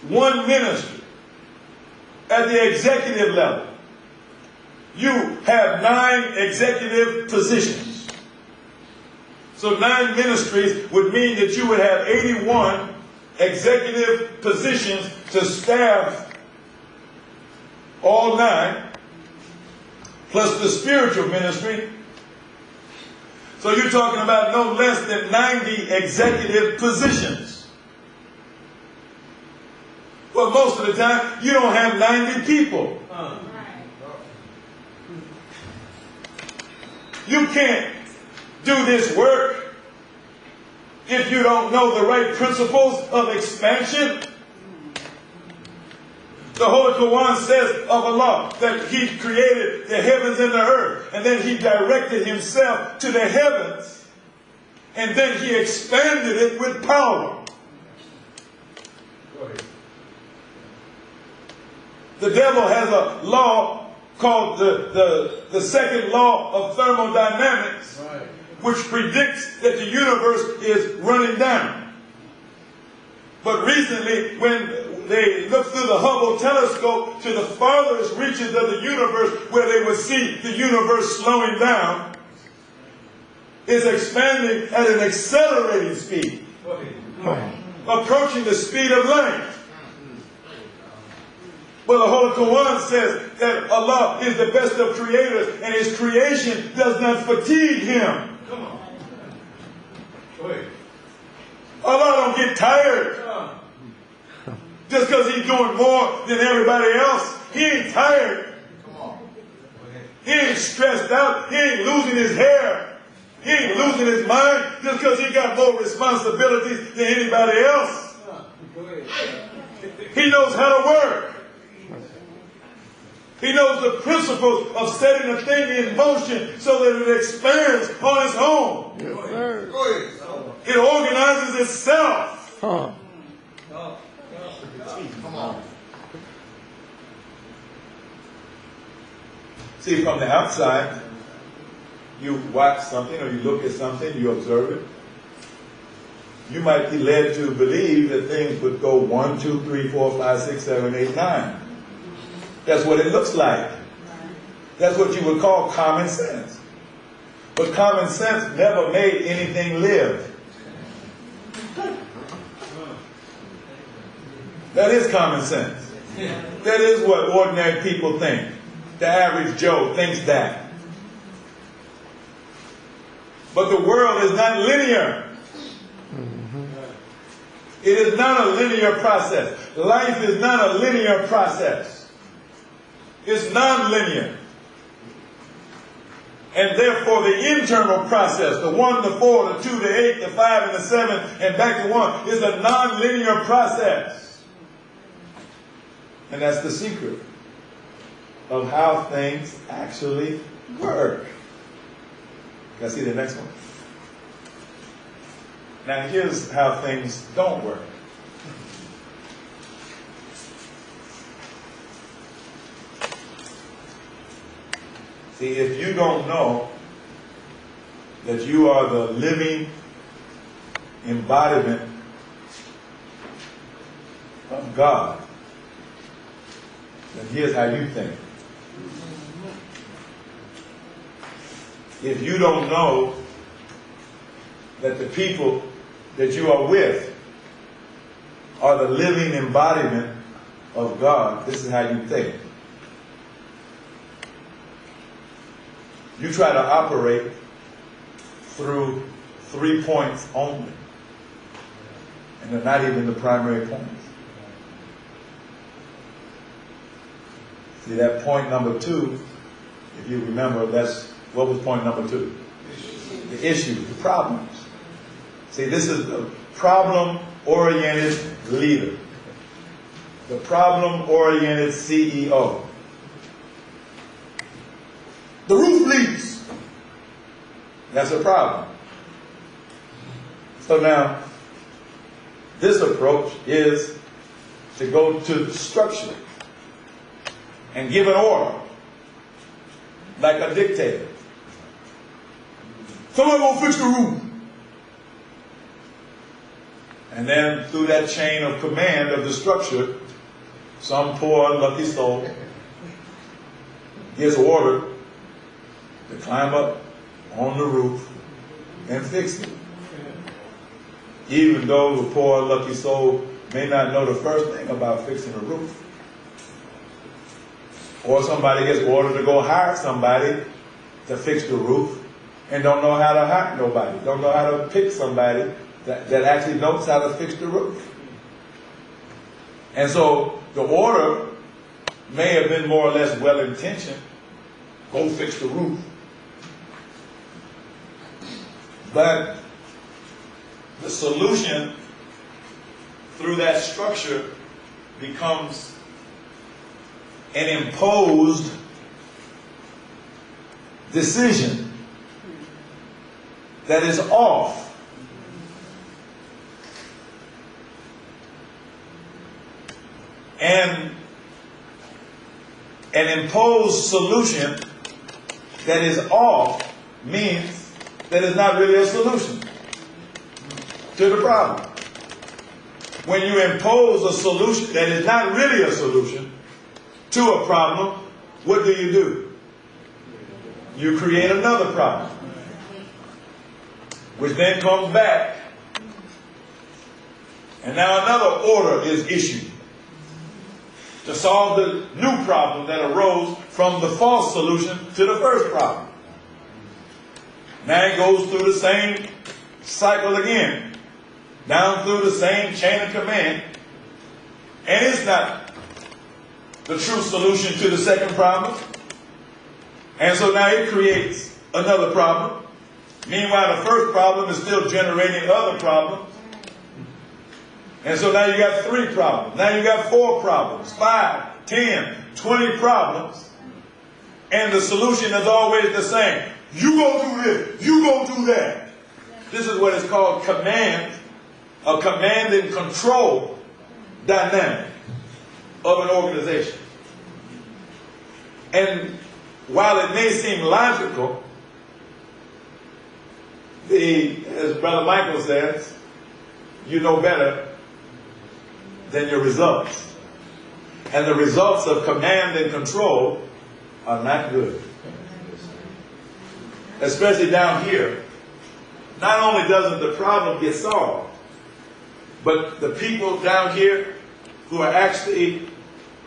one ministry at the executive level, you have 9 executive positions. So 9 ministries would mean that you would have 81 executive positions to staff all 9, plus the spiritual ministry. So you're talking about no less than 90 executive positions. Well, most of the time, you don't have 90 people. You can't do this work if you don't know the right principles of expansion. The Holy Quran says of Allah that He created the heavens and the earth, and then He directed Himself to the heavens, and then He expanded it with power. The devil has a law called the second law of thermodynamics, which predicts that the universe is running down. But recently, when they looked through the Hubble telescope to the farthest reaches of the universe, where they would see the universe slowing down, is expanding at an accelerating speed, approaching the speed of light. But the Holy Quran says that Allah is the best of creators, and His creation does not fatigue Him. Come on. Allah don't get tired just because He's doing more than everybody else. He ain't tired. He ain't stressed out. He ain't losing his hair. He ain't losing his mind just because he got more responsibilities than anybody else. He knows how to work. He knows the principles of setting a thing in motion so that it expands on its own. Yes, sir. It organizes itself. Come on. See, from the outside, you watch something or you look at something, you observe it. You might be led to believe that things would go 1, 2, 3, 4, 5, 6, 7, 8, 9. That's what it looks like. That's what you would call common sense. But common sense never made anything live. That is common sense. That is what ordinary people think. The average Joe thinks that. But the world is not linear. It is not a linear process. Life is not a linear process. It's non-linear. And therefore the internal process, the 1, the 4, the 2, the 8, the 5, and the 7, and back to 1, is a non-linear process. And that's the secret of how things actually work. Can I see the next one? Now here's how things don't work. See, if you don't know that you are the living embodiment of God, then here's how you think. If you don't know that the people that you are with are the living embodiment of God, this is how you think. You try to operate through 3 points only. And they're not even the primary points. See, that point number 2, if you remember, that's, what was point number 2? The issues, the problems. See, this is the problem-oriented leader. The problem-oriented CEO. The roof leaks. That's a problem. So now, this approach is to go to structure and give an order, like a dictator. Someone gonna fix the roof. And then through that chain of command of the structure, some poor unlucky soul gets ordered to climb up on the roof and fix it. Even though the poor unlucky soul may not know the first thing about fixing a roof. Or somebody gets ordered to go hire somebody to fix the roof and don't know how to hire nobody, don't know how to pick somebody that actually knows how to fix the roof. And so the order may have been more or less well-intentioned. Go fix the roof. But the solution through that structure becomes an imposed decision that is off. And an imposed solution that is off means that it's not really a solution to the problem. When you impose a solution that is not really a solution to a problem, what do? You create another problem, which then comes back, and now another order is issued to solve the new problem that arose from the false solution to the first problem. Now it goes through the same cycle again, down through the same chain of command, and it's not the true solution to the second problem. And so now it creates another problem. Meanwhile, the first problem is still generating other problems. And so now you got 3 problems. Now you got 4 problems, 5, 10, 20 problems. And the solution is always the same. You go do this, you go do that. This is what is called command, a command and control dynamic of an organization. And while it may seem logical, as Brother Michael says, you know better than your results. And the results of command and control are not good. Especially down here. Not only doesn't the problem get solved, but the people down here who are actually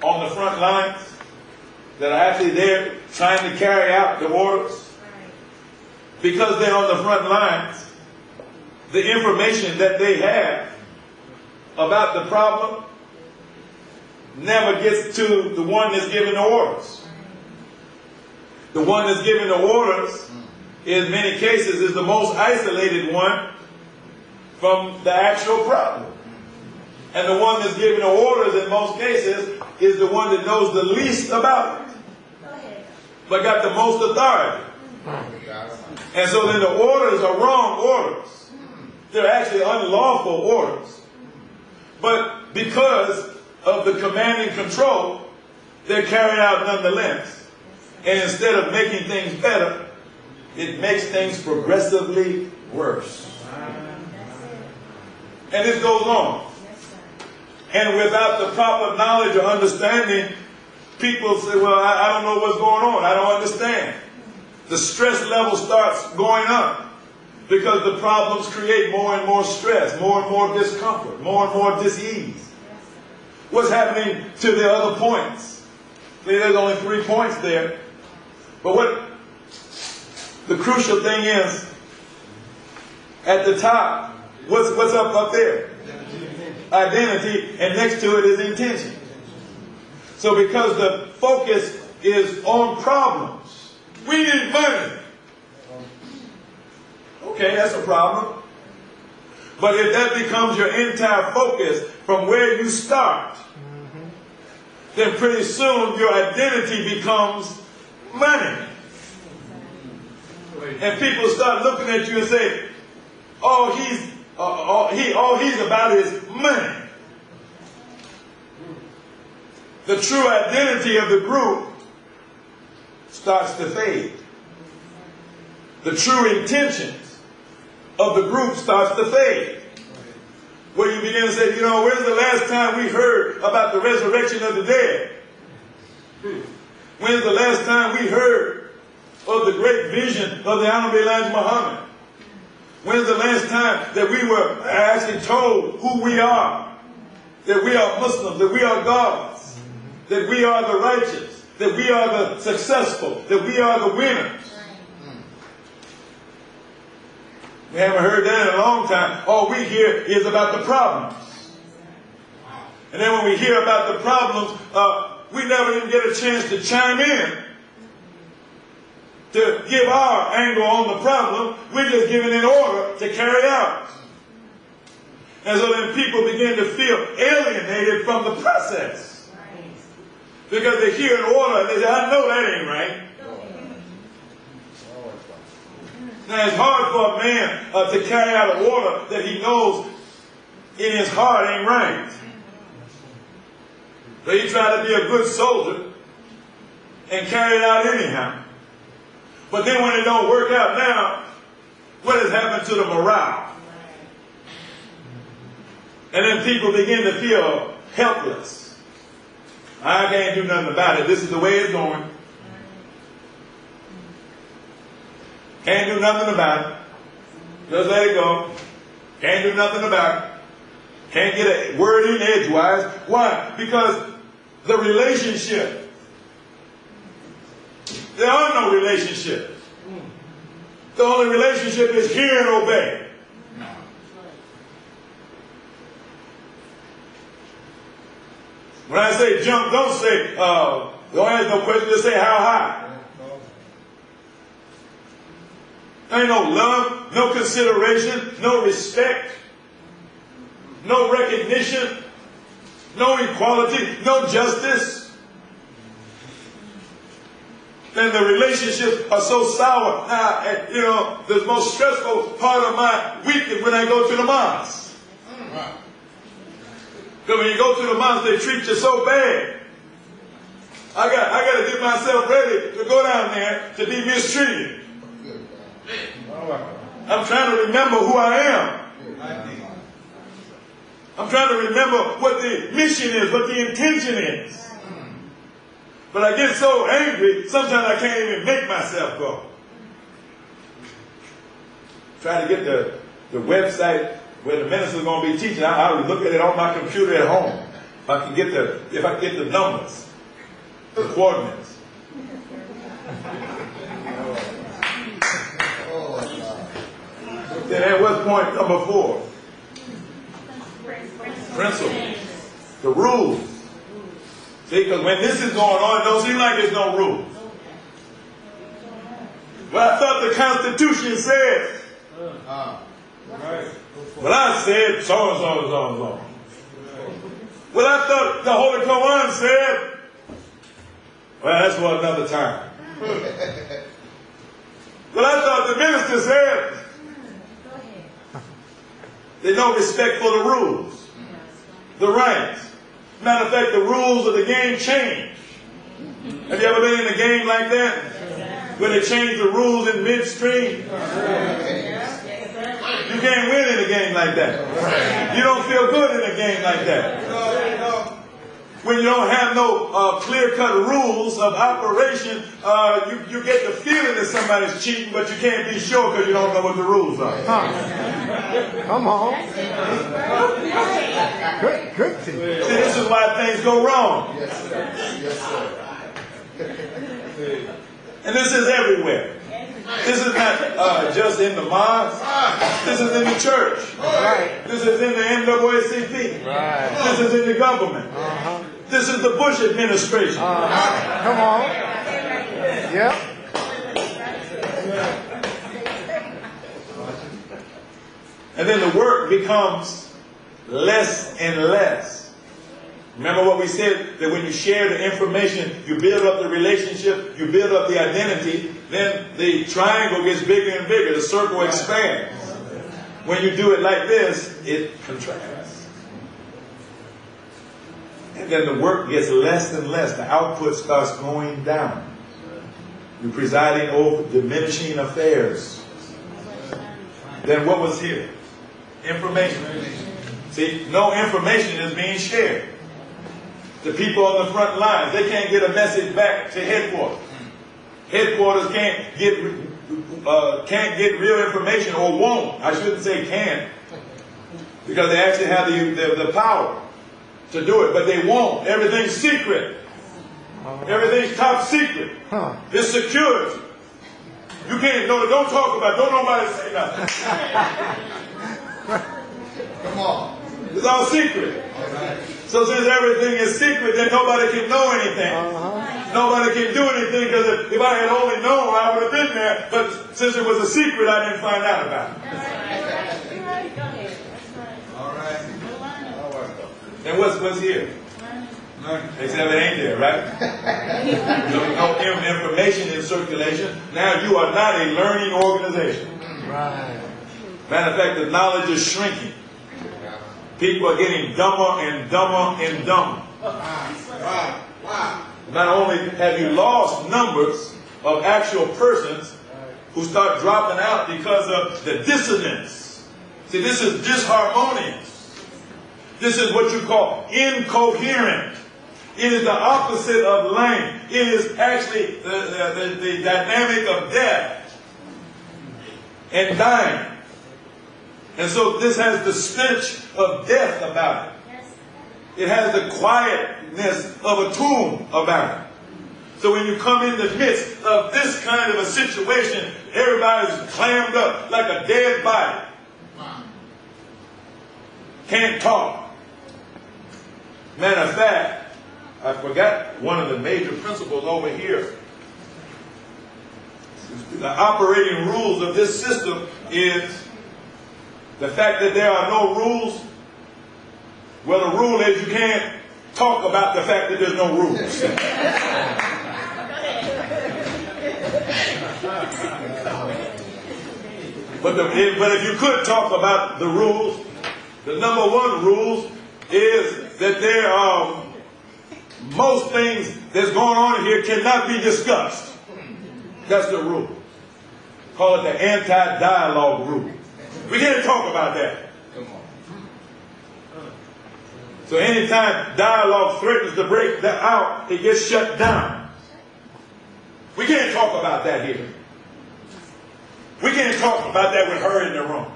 on the front lines, that are actually there trying to carry out the orders, because they're on the front lines, the information that they have about the problem never gets to the one that's giving the orders. The one that's giving the orders, in many cases, is the most isolated one from the actual problem. And the one that's giving the orders, in most cases, is the one that knows the least about it, but got the most authority. And so then the orders are wrong orders. They're actually unlawful orders. But because of the command and control, they're carried out nonetheless. And instead of making things better, it makes things progressively worse. And this goes on. And without the proper knowledge or understanding, people say, well, I don't know what's going on. I don't understand. The stress level starts going up because the problems create more and more stress, more and more discomfort, more and more dis-ease. What's happening to the other points? See, there's only 3 points there. But what the crucial thing is, at the top, what's up there? Identity, and next to it is intention. So because the focus is on problems, we need money. Okay, that's a problem. But if that becomes your entire focus from where you start, then pretty soon your identity becomes money. And people start looking at you and say, all he's about is money. The true identity of the group starts to fade. The true intentions of the group starts to fade. where you begin to say, you know, when's the last time we heard about the resurrection of the dead? When's the last time we heard of the great vision of the Honorable Elijah Muhammad? When's the last time that we were actually told who we are? That we are Muslims, that we are gods, that we are the righteous, that we are the successful, that we are the winners. We haven't heard that in a long time. All we hear is about the problems. And then when we hear about the problems, we never even get a chance to chime in to give our angle on the problem. We're just giving an order to carry out. And so then people begin to feel alienated from the process. Because they hear an order and they say, I know that ain't right. Now it's hard for a man to carry out an order that he knows in his heart ain't right. So he tried to be a good soldier and carry it out anyhow. But then when it don't work out now, what has happened to the morale? And then people begin to feel helpless. I can't do nothing about it. This is the way it's going. Can't do nothing about it. Just let it go. Can't do nothing about it. Can't get a word in edgewise. Why? Because the relationship. There are no relationships. The only relationship is hear and obey. When I say jump, don't say, don't ask no question, just say how high. There ain't no love, no consideration, no respect, no recognition, no equality, no justice. Then the relationships are so sour. Now, you know, the most stressful part of my week is when I go to the mosque. Because when you go to the mosque, they treat you so bad. I got to get myself ready to go down there to be mistreated. I'm trying to remember who I am. I'm trying to remember what the mission is, what the intention is. But I get so angry, sometimes I can't even make myself go. Try to get the website where the minister's going to be teaching. I look at it on my computer at home. If I can get the numbers, the coordinates. Then what's point number 4? Principles. The rules. See, because when this is going on, it don't seem like there's no rules. Well, I thought the Constitution said. Well, I said so and so and so and so. Well, I thought the Holy Quran said. Well, that's for another time. Well, I thought the minister said. There's no respect for the rules, the rights. Matter of fact, the rules of the game change. Have you ever been in a game like that? Where they change the rules in midstream? You can't win in a game like that. You don't feel good in a game like that. When you don't have no clear-cut rules of operation, you get the feeling that somebody's cheating, but you can't be sure because you don't know what the rules are. Come on. Good. See, this is why things go wrong. Yes, sir. Yes, sir. And this is everywhere. This is not just in the mosque. This is in the church. This is in the NAACP. This is in the government. This is the Bush administration. Come on. Yep. And then the work becomes less and less. Remember what we said, that when you share the information, you build up the relationship, you build up the identity, then the triangle gets bigger and bigger, the circle expands. When you do it like this, it contracts. And then the work gets less and less. The output starts going down. You're presiding over diminishing affairs. Then what was here? Information. See, no information is being shared. The people on the front lines, they can't get a message back to headquarters. Headquarters can't get real information, or won't. I shouldn't say can, because they actually have the power to do it, but they won't. Everything's secret. Everything's top secret. It's security. You can't, don't talk about it. Don't nobody say nothing. Come on. It's all secret. So since everything is secret, then nobody can know anything. Nobody can do anything, because if I had only known, I would have been there. But since it was a secret, I didn't find out about it. All right. And what's here? Except it ain't there, right? No information in circulation. Now you are not a learning organization. Right. Matter of fact, the knowledge is shrinking. People are getting dumber and dumber and dumber. Not only have you lost numbers of actual persons who start dropping out because of the dissonance. See, this is disharmonious. This is what you call incoherent. It is the opposite of lame. It is actually the dynamic of death and dying. And so this has the stench of death about it. It has the quietness of a tomb about it. So when you come in the midst of this kind of a situation, everybody's clammed up like a dead body. Can't talk. Matter of fact, I forgot one of the major principles over here. The operating rules of this system is the fact that there are no rules. Well, the rule is you can't talk about the fact that there's no rules. But if you could talk about the rules, the number one rule is that there are most things that's going on here cannot be discussed. That's the rule. Call it the anti-dialogue rule. We can't talk about that. So anytime dialogue threatens to break that out, it gets shut down. We can't talk about that here. We can't talk about that with her in the room.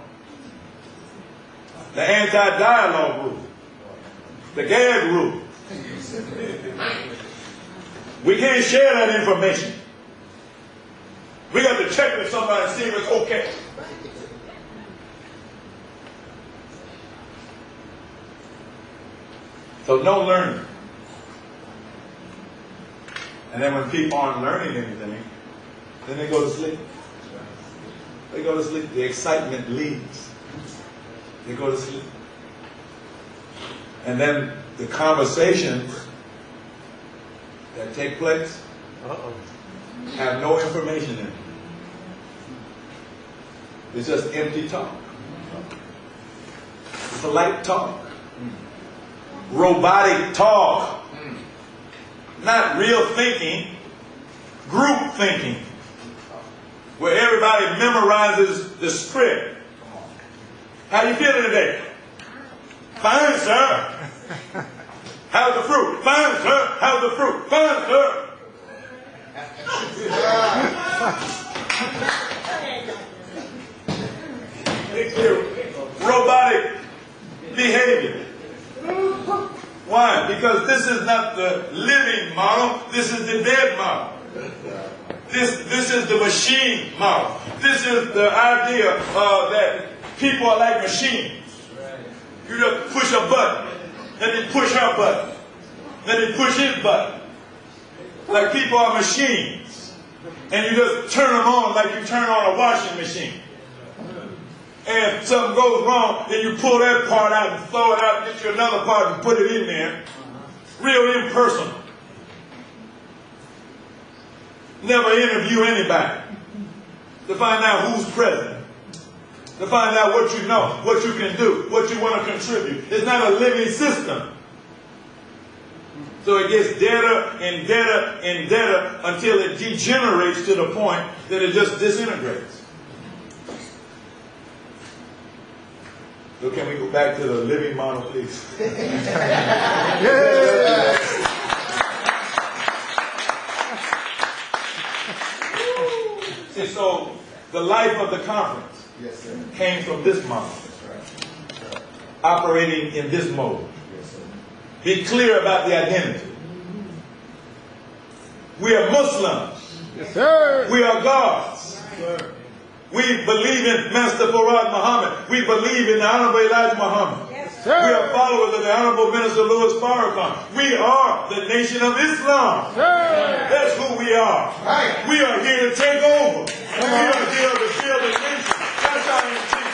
The anti-dialogue rule. The gag rule. We can't share that information. We got to check with somebody and see if it's okay. So no learning. And then when people aren't learning anything, then they go to sleep. They go to sleep. The excitement leaves. They go to sleep. And then the conversations that take place have no information in them. It's just empty talk. It's a light talk. Robotic talk. Not real thinking, group thinking, where everybody memorizes the script. How you feeling today? Fine, sir. How's the fruit? Fine, sir. How's the fruit? Fine, sir. Robotic behavior. Why? Because this is not the living model. This is the dead model. This is the machine model. This is the idea that people are like machines. You just push a button, then you push her button, then you push his button. Like people are machines. And you just turn them on like you turn on a washing machine. And if something goes wrong, then you pull that part out and throw it out, get you another part and put it in there. Real impersonal. Never interview anybody to find out who's present. To find out what you know, what you can do, what you want to contribute. It's not a living system. So it gets deader and deader and deader until it degenerates to the point that it just disintegrates. So can we go back to the living model, please? See, so the life of the conference came from this model. Operating in this mode. Be clear about the identity. We are Muslims. Yes, sir. We are gods. We believe in Master Farad Muhammad. We believe in the Honorable Elijah Muhammad. Yes, we are followers of the Honorable Minister Louis Farrakhan. We are the Nation of Islam. Sir. That's who we are. Right. We are here to take over. We are here to build a nation. That's our intention.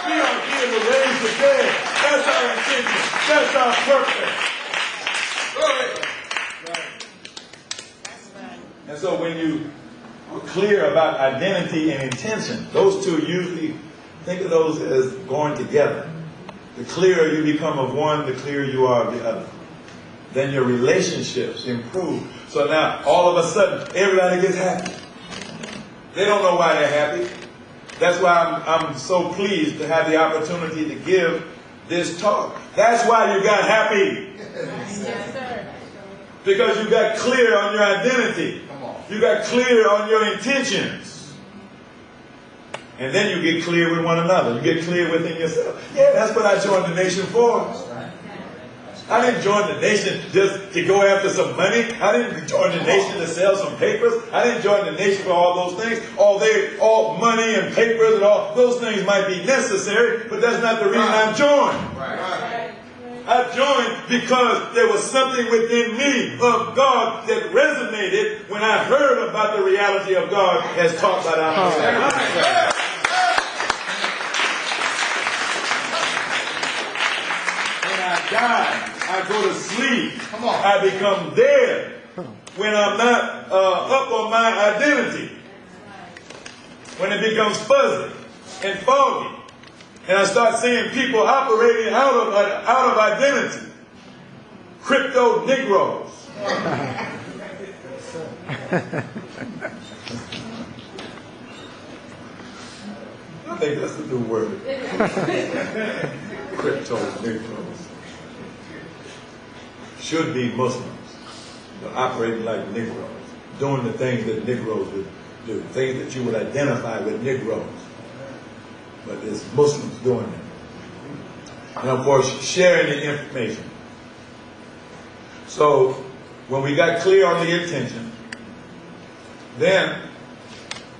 We are here to raise the dead. That's our intention. That's our purpose. And so when you are clear about identity and intention, those two usually, think of those as going together. The clearer you become of one, the clearer you are of the other. Then your relationships improve. So now, all of a sudden, everybody gets happy. They don't know why they're happy. That's why I'm so pleased to have the opportunity to give this talk. That's why you got happy. Yes, sir. Because you got clear on your identity. You got clear on your intentions. And then you get clear with one another. You get clear within yourself. Yeah, that's what I joined the nation for. I didn't join the nation just to go after some money. I didn't join the nation to sell some papers. I didn't join the nation for all those things. All money and papers and all those things might be necessary, but that's not the reason I've joined. I joined because there was something within me of God that resonated when I heard about the reality of God as taught by the Honorable. When I die, I go to sleep. I become dead when I'm not up on my identity. When it becomes fuzzy and foggy. And I start seeing people operating out of identity. Crypto Negroes. I think that's a new word. Crypto Negroes. Should be Muslims, but operating like Negroes. Doing the things that Negroes would do. Things that you would identify with Negroes. But it's Muslims doing it. And of course, sharing the information. So, when we got clear on the intention, then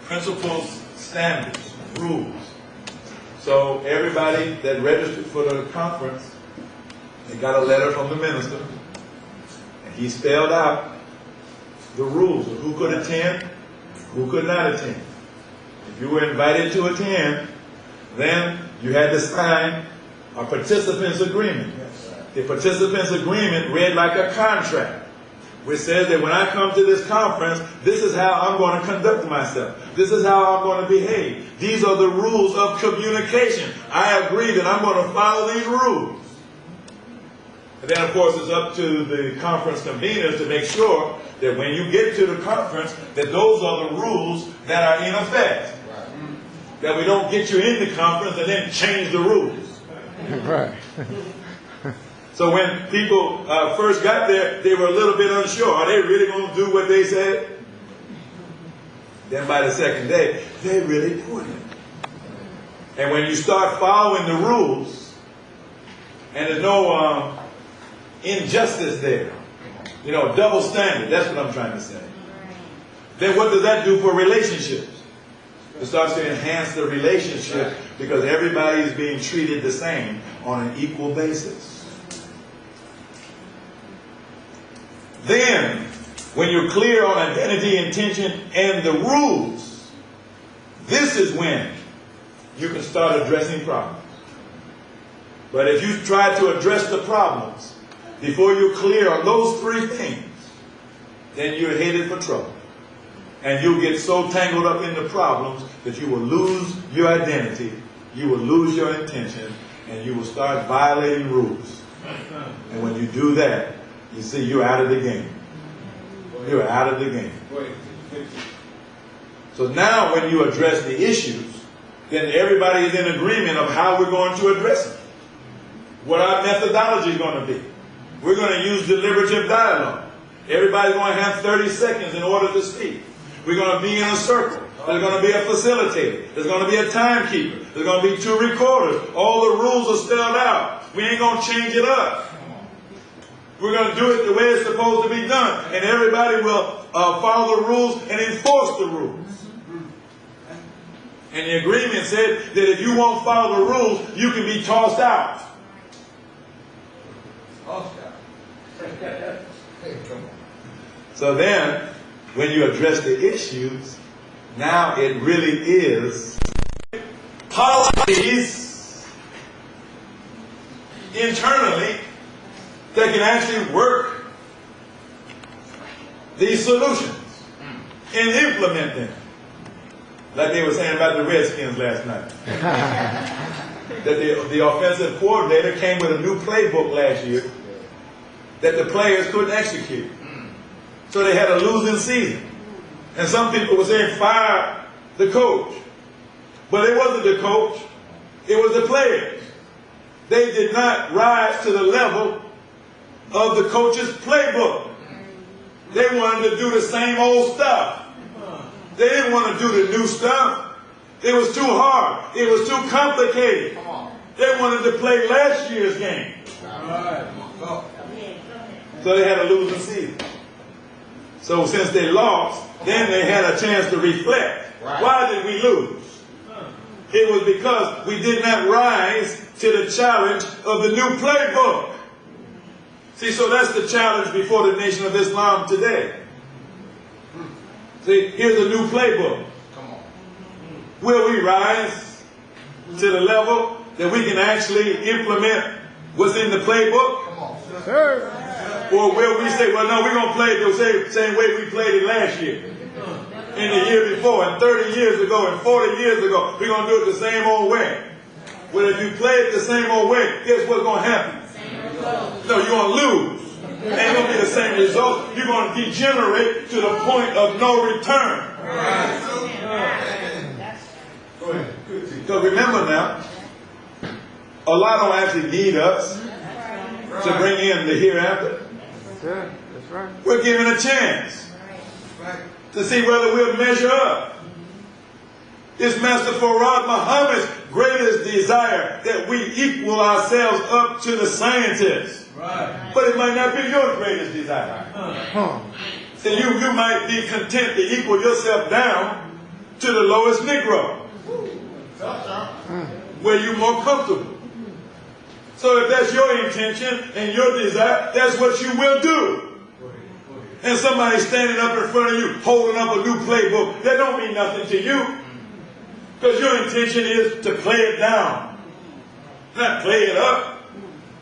principles, standards, rules. So everybody that registered for the conference, they got a letter from the minister, and he spelled out the rules of who could attend, who could not attend. If you were invited to attend, then you had to sign a participant's agreement. The participant's agreement read like a contract, which says that when I come to this conference, this is how I'm going to conduct myself. This is how I'm going to behave. These are the rules of communication. I agree that I'm going to follow these rules. And then, of course, it's up to the conference conveners to make sure that when you get to the conference, that those are the rules that are in effect. That we don't get you in the conference and then change the rules. Right. So when people first got there, they were a little bit unsure. Are they really going to do what they said? Then by the second day, they're really doing it. And when you start following the rules, and there's no injustice there, you know, double standard, that's what I'm trying to say. Then what does that do for relationships? It starts to enhance the relationship because everybody is being treated the same on an equal basis. Then, when you're clear on identity, intention, and the rules, this is when you can start addressing problems. But if you try to address the problems before you're clear on those three things, then you're headed for trouble. And you'll get so tangled up in the problems that you will lose your identity, you will lose your intention, and you will start violating rules. And when you do that, you see you're out of the game. You're out of the game. So now when you address the issues, then everybody is in agreement of how we're going to address them. what our methodology is going to be. We're going to use deliberative dialogue. Everybody's going to have 30 seconds in order to speak. We're going to be in a circle. There's going to be a facilitator. There's going to be a timekeeper. There's going to be 2 recorders. All the rules are spelled out. We ain't going to change it up. We're going to do it the way it's supposed to be done. And everybody will follow the rules and enforce the rules. And the agreement said that if you won't follow the rules, you can be tossed out. So then, when you address the issues, now it really is policies internally that can actually work these solutions and implement them. Like they were saying about the Redskins last night. That the offensive coordinator came with a new playbook last year that the players couldn't execute. So they had a losing season. And some people were saying fire the coach. But it wasn't the coach. It was the players. They did not rise to the level of the coach's playbook. They wanted to do the same old stuff. They didn't want to do the new stuff. It was too hard. It was too complicated. They wanted to play last year's game. So they had a losing season. So since they lost, then they had a chance to reflect. Why did we lose? It was because we did not rise to the challenge of the new playbook. See, so that's the challenge before the Nation of Islam today. See, here's a new playbook. Will we rise to the level that we can actually implement what's in the playbook? Or will we say, well, no, we're going to play it the same way we played it last year, and the year before, and 30 years ago, and 40 years ago. We're going to do it the same old way. Well, if you play it the same old way, guess what's going to happen? No, you're going to lose. It ain't going to be the same result. You're going to degenerate to the point of no return. So remember now, Allah don't actually need us to bring in the hereafter. That's right. We're given a chance to see whether we'll measure up. It's Master Farad Muhammad's greatest desire that we equal ourselves up to the scientists. Right. But it might not be your greatest desire. So you might be content to equal yourself down to the lowest Negro, where you're more comfortable. So if that's your intention and your desire, that's what you will do. And somebody standing up in front of you holding up a new playbook, that don't mean nothing to you. Because your intention is to play it down. Not play it up.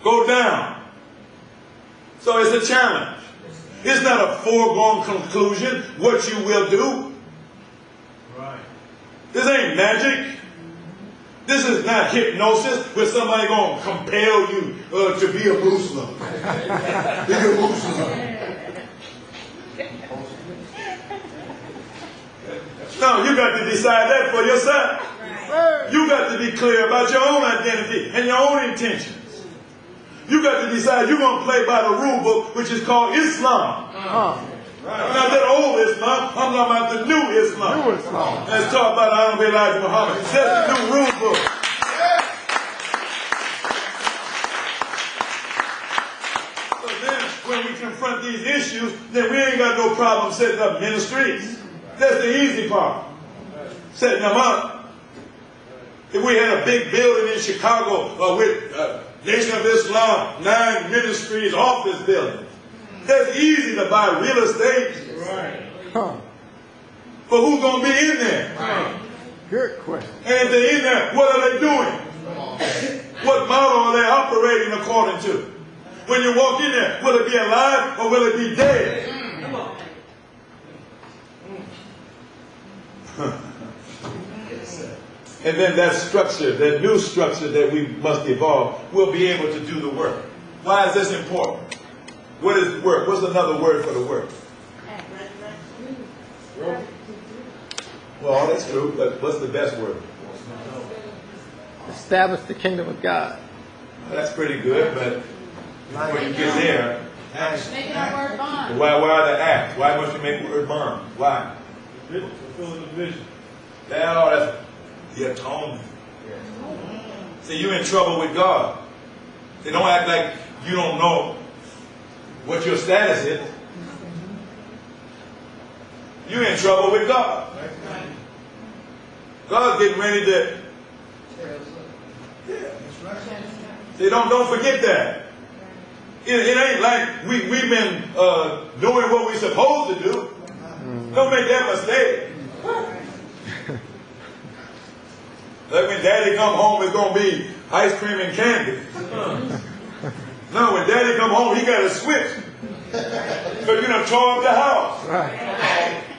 Go down. So it's a challenge. It's not a foregone conclusion what you will do. Right. This ain't magic. This is not hypnosis where somebody going to compel you to be a Muslim. Be a Muslim. No, you got to decide that for yourself. You got to be clear about your own identity and your own intentions. You got to decide you're going to play by the rule book, which is called Islam. Not that old Islam, I'm talking about the new Islam. New Islam. That's taught by the Honorable Elijah Muhammad. That's the new rule book. So then, when we confront these issues, then we ain't got no problem setting up ministries. That's the easy part. Setting them up. If we had a big building in Chicago with Nation of Islam, 9 ministries, office buildings, that's easy to buy real estate. Right. But who's going to be in there? Right. Good question. And if they're in there, what are they doing? What model are they operating according to? When you walk in there, will it be alive or will it be dead? Come on. And then that structure, that new structure that we must evolve, will be able to do the work. Why is this important? What is work? What's another word for the work? Well, that's true, but what's the best word? Establish the kingdom of God. That's pretty good, but before you get there, Making our word bond. why are the acts? Why must you make word bond? Why? Fulfilling the vision. That's the atonement. See, you're in trouble with God. They don't act like you don't know what your status is. You're in trouble with God. God's getting ready to. Yeah. See, don't forget that. It ain't like we've been doing what we're supposed to do. Don't make that mistake. Like when Daddy come home, it's going to be ice cream and candy. No, when Daddy come home, he got to switch. So you done tore up the house.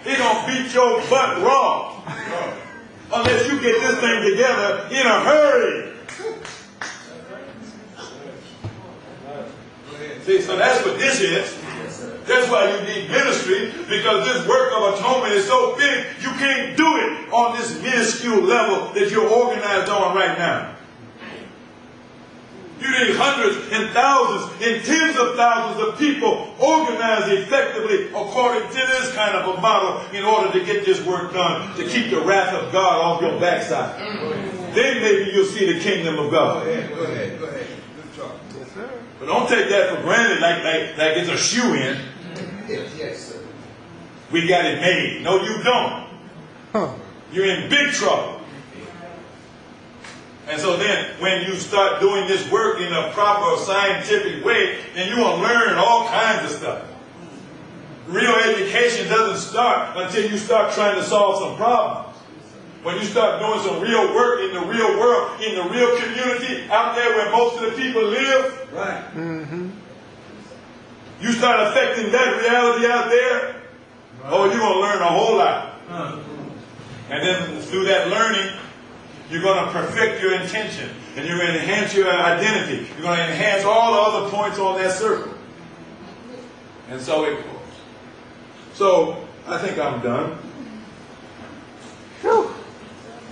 He going to beat your butt raw. Unless you get this thing together in a hurry. See, so that's what this is. That's why you need ministry, because this work of atonement is so big, you can't do it on this minuscule level that you're organized on right now. You need hundreds and thousands and tens of thousands of people organized effectively according to this kind of a model in order to get this work done, to keep the wrath of God off your backside. Then maybe you'll see the kingdom of God. Go ahead. Good talk. Yes, sir. But don't take that for granted like it's a shoe-in. Yes, sir. We got it made. No, you don't. You're in big trouble. And so then, when you start doing this work in a proper scientific way, then you will learn all kinds of stuff. Real education doesn't start until you start trying to solve some problems. When you start doing some real work in the real world, in the real community, out there where most of the people live, Right. you start affecting that reality out there, oh, you're going to learn a whole lot. And then through that learning, you're going to perfect your intention. And you're going to enhance your identity. You're going to enhance all the other points on that circle. And so it goes. So, I think I'm done. Whew.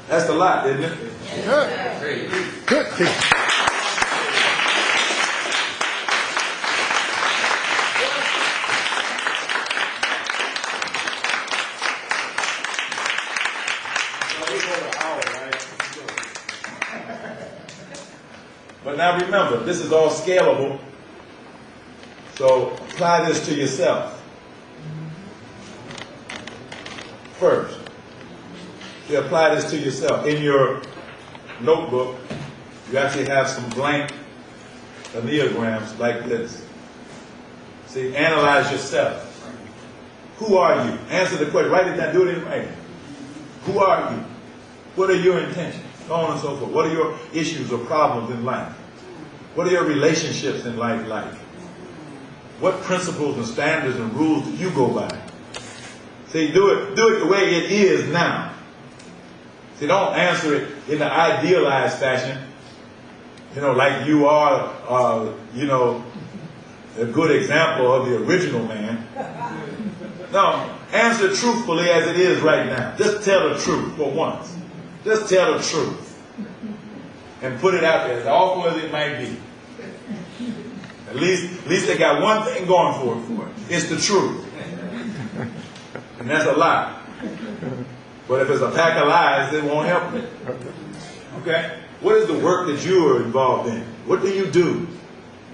That's a lot, isn't it? Good. Good teaching. But now remember, this is all scalable. So apply this to yourself. First, you apply this to yourself. In your notebook, you actually have some blank enneagrams like this. See, analyze yourself. Who are you? Answer the question. Write it down. Do it in writing. Who are you? What are your intentions? So on and so forth. What are your issues or problems in life? What are your relationships in life like? What principles and standards and rules do you go by? See, do it the way it is now. See, don't answer it in the idealized fashion. Like you are, a good example of the original man. No, answer truthfully as it is right now. Just tell the truth for once. Just tell the truth. And put it out there, as awful as it might be. At least they got one thing going for it. It's the truth. And that's a lie. But if it's a pack of lies, it won't help you. Okay? What is the work that you are involved in? What do you do?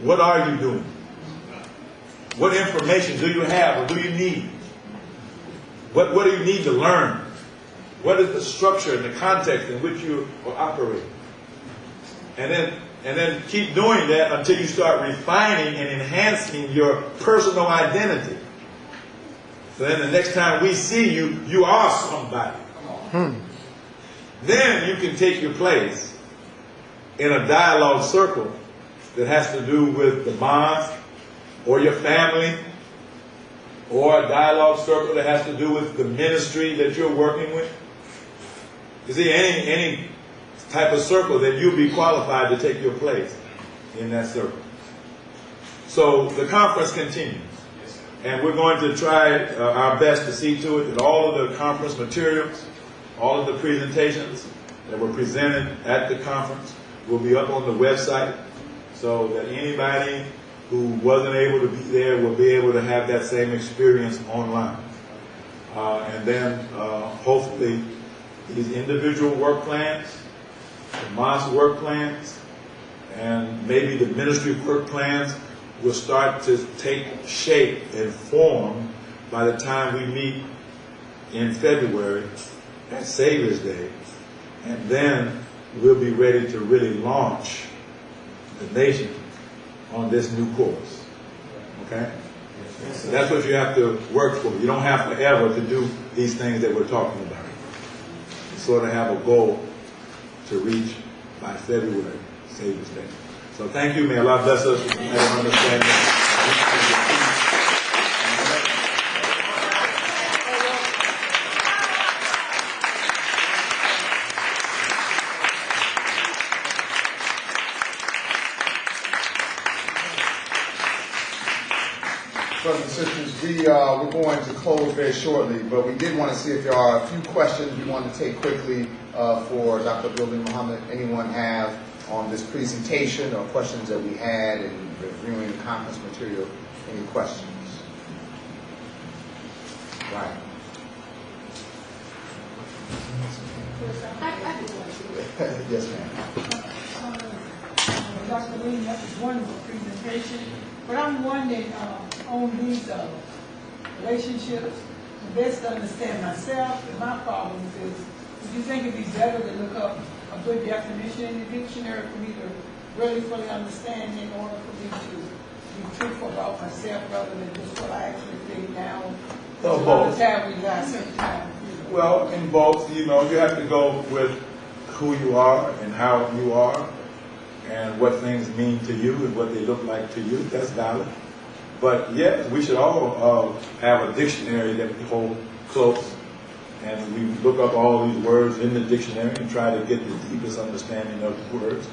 What are you doing? What information do you have or do you need? What do you need to learn? What is the structure and the context in which you are operating? And then keep doing that until you start refining and enhancing your personal identity. So then the next time we see you, you are somebody. Then you can take your place in a dialogue circle that has to do with the mosque or your family, or a dialogue circle that has to do with the ministry that you're working with. You see, any type of circle, then you'll be qualified to take your place in that circle. So the conference continues. And we're going to try our best to see to it that all of the conference materials, all of the presentations that were presented at the conference will be up on the website so that anybody who wasn't able to be there will be able to have that same experience online. And then hopefully these individual work plans, the mosque work plans, and maybe the ministry work plans will start to take shape and form by the time we meet in February at Savior's Day. And then we'll be ready to really launch the nation on this new course. Okay? So that's what you have to work for. You don't have forever to do these things that we're talking about. You sort of have a goal to reach by February, Savior's Day. So thank you. May Allah bless us with an understanding. Brothers and sisters, we're going to close very shortly, but we did want to see if there are a few questions we want to take quickly for Dr. Abdul Muhammad. Anyone have on this presentation or questions that we had in reviewing the conference material? Any questions? Right. Yes, ma'am. Dr. Lee, that was a wonderful presentation. But I'm wondering on these relationships, the best to understand myself and my problems is, do you think it'd be better to look up a good definition in the dictionary for me to really fully understand in order for me to be truthful about myself rather than just what I actually think now? Well, both. Well, in both, you have to go with who you are and how you are and what things mean to you and what they look like to you. That's valid. But yes, we should all have a dictionary that we hold close, and we look up all these words in the dictionary and try to get the deepest understanding of the words.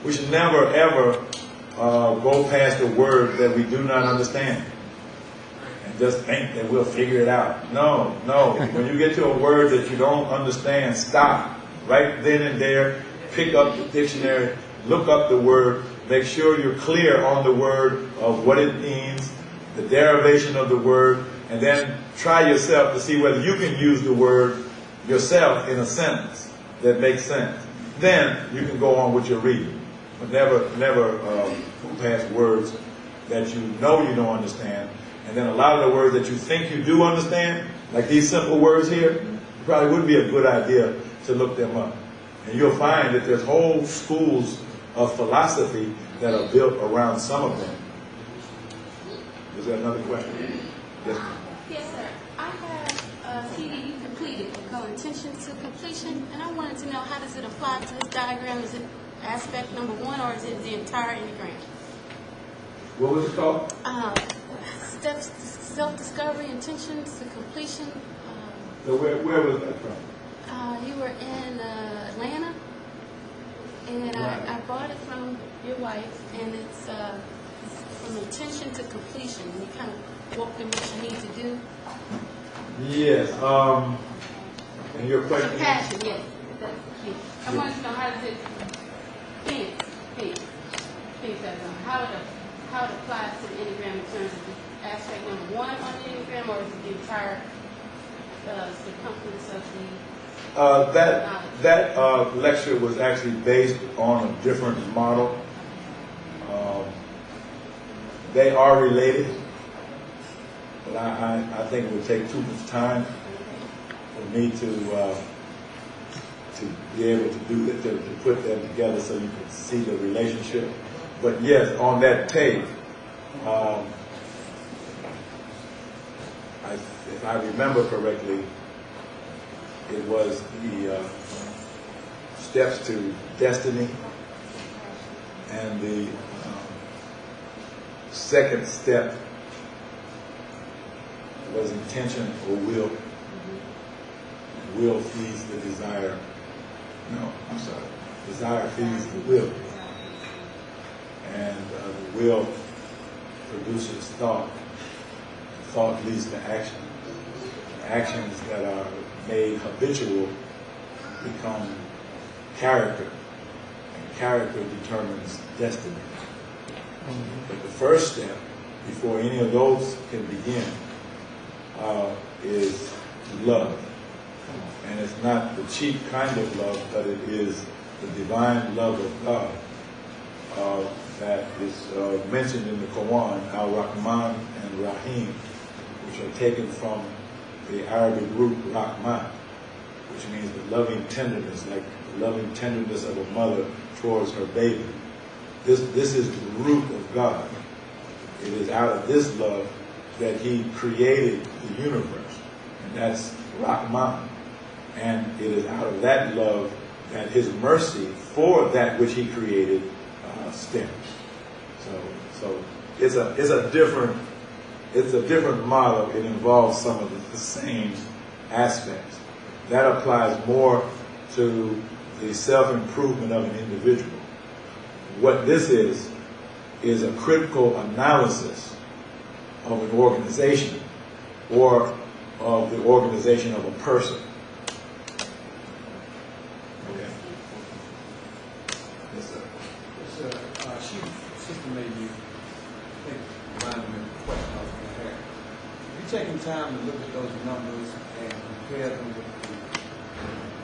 We should never, ever go past a word that we do not understand and just think that we'll figure it out. No. When you get to a word that you don't understand, stop right then and there, pick up the dictionary, look up the word, make sure you're clear on the word of what it means, the derivation of the word, and then try yourself to see whether you can use the word yourself in a sentence that makes sense. Then you can go on with your reading. But never go past words that you know you don't understand. And then a lot of the words that you think you do understand, like these simple words here, it probably wouldn't be a good idea to look them up. And you'll find that there's whole schools of philosophy that are built around some of them. Is there another question? Yes. Yes, sir. I have a CD you completed called Intention to Completion, and I wanted to know, how does it apply to this diagram? Is it aspect number 1, or is it the entire enneagram? What was it called? Steps to self-discovery, intentions to completion. So where was that from? You were in Atlanta, and I bought it from your wife, and it's from intention to completion. And you kind of walk through what you need to do. Yes. And your question? Compassion, yes. That's the key. I want to know, how does it think how it applies to the enneagram in terms of the aspect number 1 on the enneagram, or is it the entire circumference of the that lecture was actually based on a different model. They are related, but I think it would take too much time for me to be able to do it, to put them together so you can see the relationship. But yes, on that tape, if I remember correctly, it was the steps to destiny, and the second step was intention or will. Will feeds the desire. No, I'm sorry. Desire feeds the will. And the will produces thought. Thought leads to action. Actions that are made habitual become character. And character determines destiny. But the first step, before any of those can begin, is love. And it's not the cheap kind of love, but it is the divine love of God that is mentioned in the Quran, Al-Rahman and Rahim, which are taken from the Arabic root Rahman, which means the loving tenderness, like the loving tenderness of a mother towards her baby. This is the root of God. It is out of this love that He created the universe, and that's Rahman. And it is out of that love that His mercy for that which He created stems. So it's a different model. It involves some of the same aspects. That applies more to the self-improvement of an individual. What this is a critical analysis of an organization or of the organization of a person. Okay. Yes, sir. Yes, sir. Sister made you think, reminded me of a question I was going to ask. Have you taken time to look at those numbers and compare them with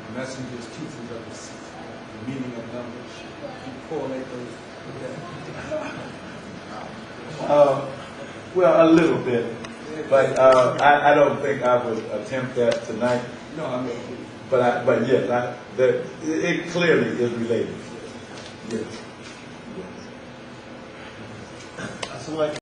the messenger's teachings of the meaning of numbers? You correlate those with that? Well, a little bit, but I don't think I would attempt that tonight. No, I mean, But yes, it clearly is related. Yes. I select